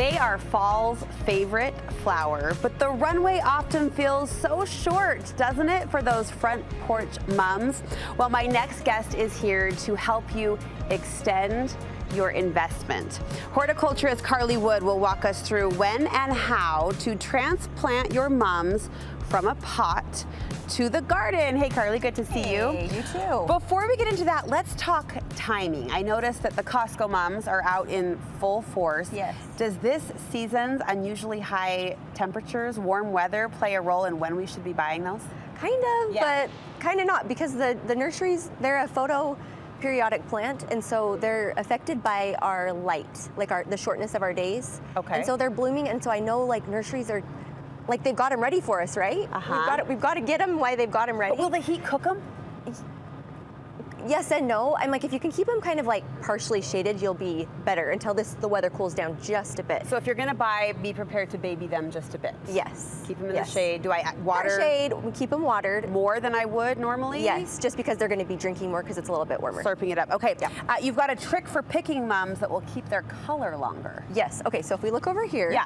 They are fall's favorite flower, but the runway often feels so short, doesn't it, for those front porch mums? Well, my next guest is here to help you extend your investment. Horticulturist Carly Wood will walk us through when and how to transplant your mums from a pot to the garden. Hey Carly, good to see you. Hey, you too. Before we get into that, let's talk timing. I noticed that the Costco mums are out in full force. Yes. Does this season's unusually high temperatures, warm weather play a role in when we should be buying those? Kind of, Yeah. but kind of not, because the nurseries, they're a photoperiodic plant, and so they're affected by our light, like the shortness of our days. Okay. And so they're blooming, and so I know like nurseries are, like they've got them ready for us, right? We've got to get them while they've got them ready. But will the heat cook them? Yes and no. I'm like, if you can keep them kind of like partially shaded, you'll be better until the weather cools down just a bit. So if you're gonna buy, be prepared to baby them just a bit. Yes. Keep them in the shade. Do I water? Shade, we keep them watered. More than I would normally? Yes, just because they're going to be drinking more because it's a little bit warmer. Slurping it up. Okay. Yeah. You've got a trick for picking mums that will keep their color longer. Yes. Okay, so if we look over here, Yeah.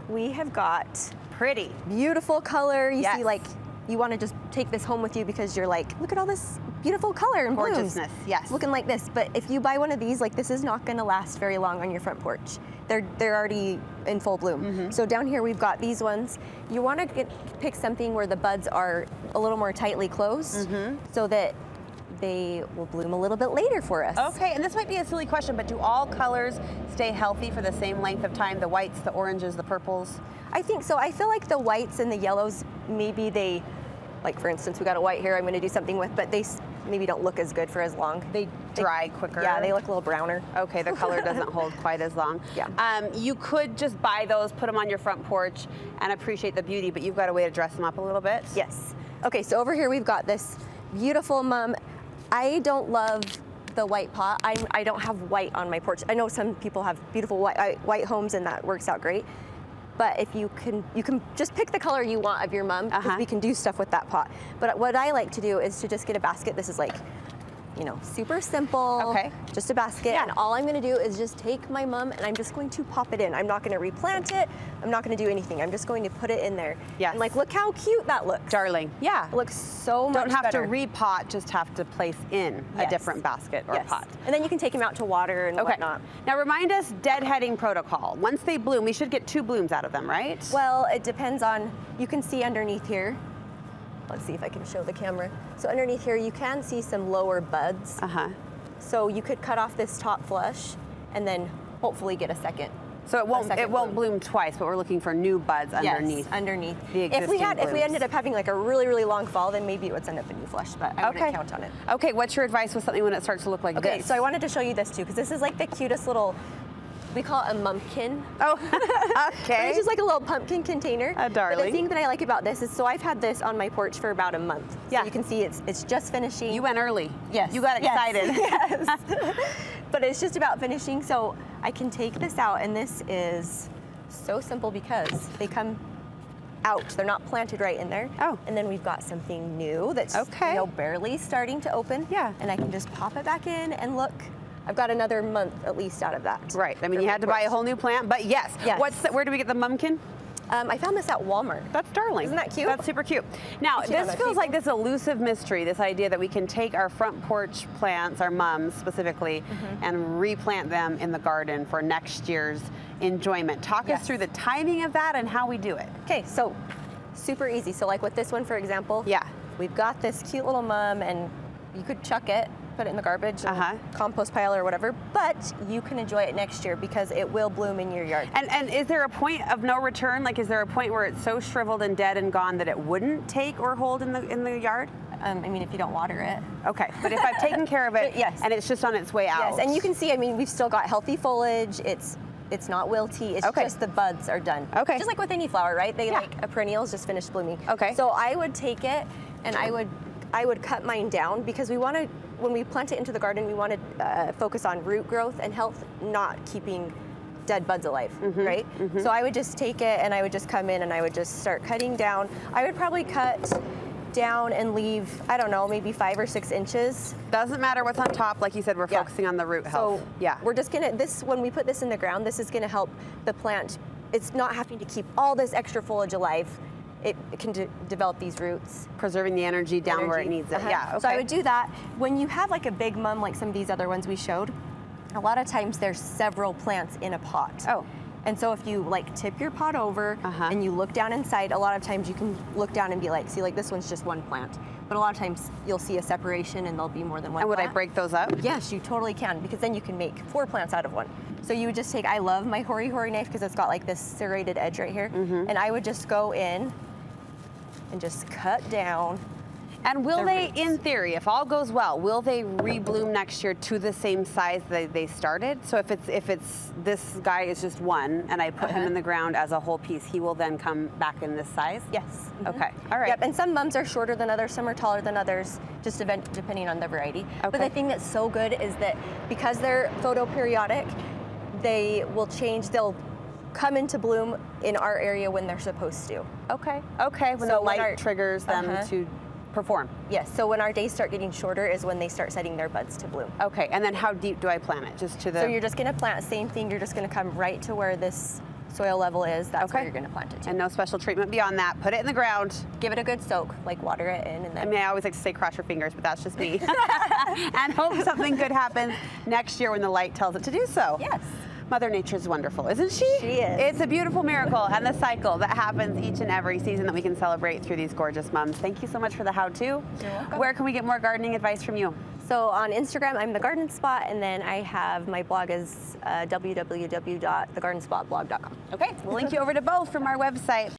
we have got Pretty. beautiful color. You Yes. see, like, you want to just take this home with you because you're like, look at all this beautiful color and blooms. Gorgeousness, yes. Looking like this. But if you buy one of these, like, this is not going to last very long on your front porch. They're already in full bloom. Mm-hmm. So down here we've got these ones. You want to pick something where the buds are a little more tightly closed, Mm-hmm. so that they will bloom a little bit later for us. Okay, and this might be a silly question, but do all colors stay healthy for the same length of time? The whites, the oranges, the purples? I think so. I feel like the whites and the yellows, maybe they, like for instance, we got a white here I'm going to do something with, but they maybe don't look as good for as long. They dry quicker? Yeah, they look a little browner. Okay, the color doesn't hold quite as long. Yeah. You could just buy those, put them on your front porch, and appreciate the beauty, but you've got a way to dress them up a little bit? Yes. Okay, so over here we've got this beautiful mum. I don't love the white pot. I don't have white on my porch. I know some people have beautiful white homes and that works out great. But if you can just pick the color you want of your mum, because we can do stuff with that pot. But what I like to do is to just get a basket. This is like, you know, super simple. Okay. Just a basket. Yeah. And all I'm going to do is just take my mum and I'm just going to pop it in. I'm not going to replant it. I'm not going to do anything. I'm just going to put it in there. Yes. And like, look how cute that looks. Darling. Yeah. It looks so much Don't have better. to repot, just have to place in a Yes. different basket or Yes. pot. And then you can take them out to water and whatnot. Now remind us deadheading protocol. Once they bloom, we should get 2 blooms out of them, right? Well, it depends on, you can see underneath here. Let's see if I can show the camera. So underneath here, you can see some lower buds. Uh-huh. So you could cut off this top flush and then hopefully get a second. So it won't bloom twice, but we're looking for new buds underneath. Yes, underneath. the If we existing ended up having like a really, really long fall, then maybe it would send up a new flush, but I wouldn't count on it. Okay, what's your advice with something when it starts to look like Okay, this? so I wanted to show you this too, because this is like the cutest little, we call it a mumpkin. Oh, But okay. it's just like a little pumpkin container. A But darling. the thing that I like about this is, so I've had this on my porch for about a month. Yeah. So you can see it's just finishing. You went early. Yes. You got excited. Yes. But it's just about finishing, so I can take this out, and this is so simple because they come out. They're not planted right in there. Oh. And then we've got something new that's Okay. barely starting to open. Yeah. And I can just pop it back in, and look, I've got another month at least out of that. Right. I mean, for you my had to buy a porch. whole new plant, but yes. Yes. Where do we get the mumpkin? I found this at Walmart. That's darling. Isn't that cute? That's super cute. Now, Teaching this other feels like people. this elusive mystery, this idea that we can take our front porch plants, our mums specifically, and replant them in the garden for next year's enjoyment. Talk us Yes. through the timing of that and how we do it. Okay, so super easy. So like with this one, for example, Yeah. we've got this cute little mum, and you could chuck it, put it in the garbage, and compost pile or whatever, but you can enjoy it next year because it will bloom in your yard. And is there a point of no return? Like, is there a point where it's so shriveled and dead and gone that it wouldn't take or hold in the yard? I mean, if you don't water it. Okay, but if I've taken care of it Yes. and it's just on its way out. Yes, and you can see, I mean, we've still got healthy foliage. It's not wilty. It's Okay. just the buds are done. Okay. Just like with any flower, right? They Yeah. like a perennial's just finished blooming. Okay. So I would take it and I would cut mine down because we want to, when we plant it into the garden, we want to focus on root growth and health, not keeping dead buds alive, right? So I would just take it and I would just come in and I would just start cutting down. I would probably cut down and leave, I don't know, maybe 5 or 6 inches. Doesn't matter what's on top. Like you said, we're focusing on the root health. So yeah. we're just gonna, when we put this in the ground, this is gonna help the plant. It's not having to keep all this extra foliage alive. It can develop these roots. Preserving the energy down where it needs it. Yeah, okay. So I would do that. When you have like a big mum, like some of these other ones we showed, a lot of times there's several plants in a pot. Oh. And so if you like tip your pot over and you look down inside, a lot of times you can look down and be like, see, like this one's just one plant. But a lot of times you'll see a separation and there'll be more than one And would plant. I break those up? Yes, you totally can, because then you can make 4 plants out of one. So you would just take, I love my Hori knife because it's got like this serrated edge right here. And I would just go in and just cut down. And will they, in theory, if all goes well, will they rebloom next year to the same size that they started? So if it's this guy is just one, and I put him in the ground as a whole piece, he will then come back in this size? Yes. Okay. All right. Yep. And some mums are shorter than others, some are taller than others, just depending on the variety. Okay. But the thing that's so good is that because they're photoperiodic, they will change. They'll come into bloom in our area when they're supposed to. Okay. Okay. When So the when light triggers them to perform. Yes. So when our days start getting shorter is when they start setting their buds to bloom. Okay. And then how deep do I plant it? Just to the. So you're just going to plant, same thing. You're just going to come right to where this soil level is. That's where you're going to plant it to. And no special treatment beyond that. Put it in the ground. Give it a good soak, like water it in, and then. I mean, I always like to say cross your fingers, but that's just me. And hope something good happens next year when the light tells it to do so. Yes. Mother Nature's wonderful, isn't she? She is. It's a beautiful miracle and the cycle that happens each and every season that we can celebrate through these gorgeous mums. Thank you so much for the how-to. You're welcome. Where can we get more gardening advice from you? So on Instagram, I'm The Garden Spot, and then I have my blog is www.thegardenspotblog.com. Okay, we'll link you over to both from our website.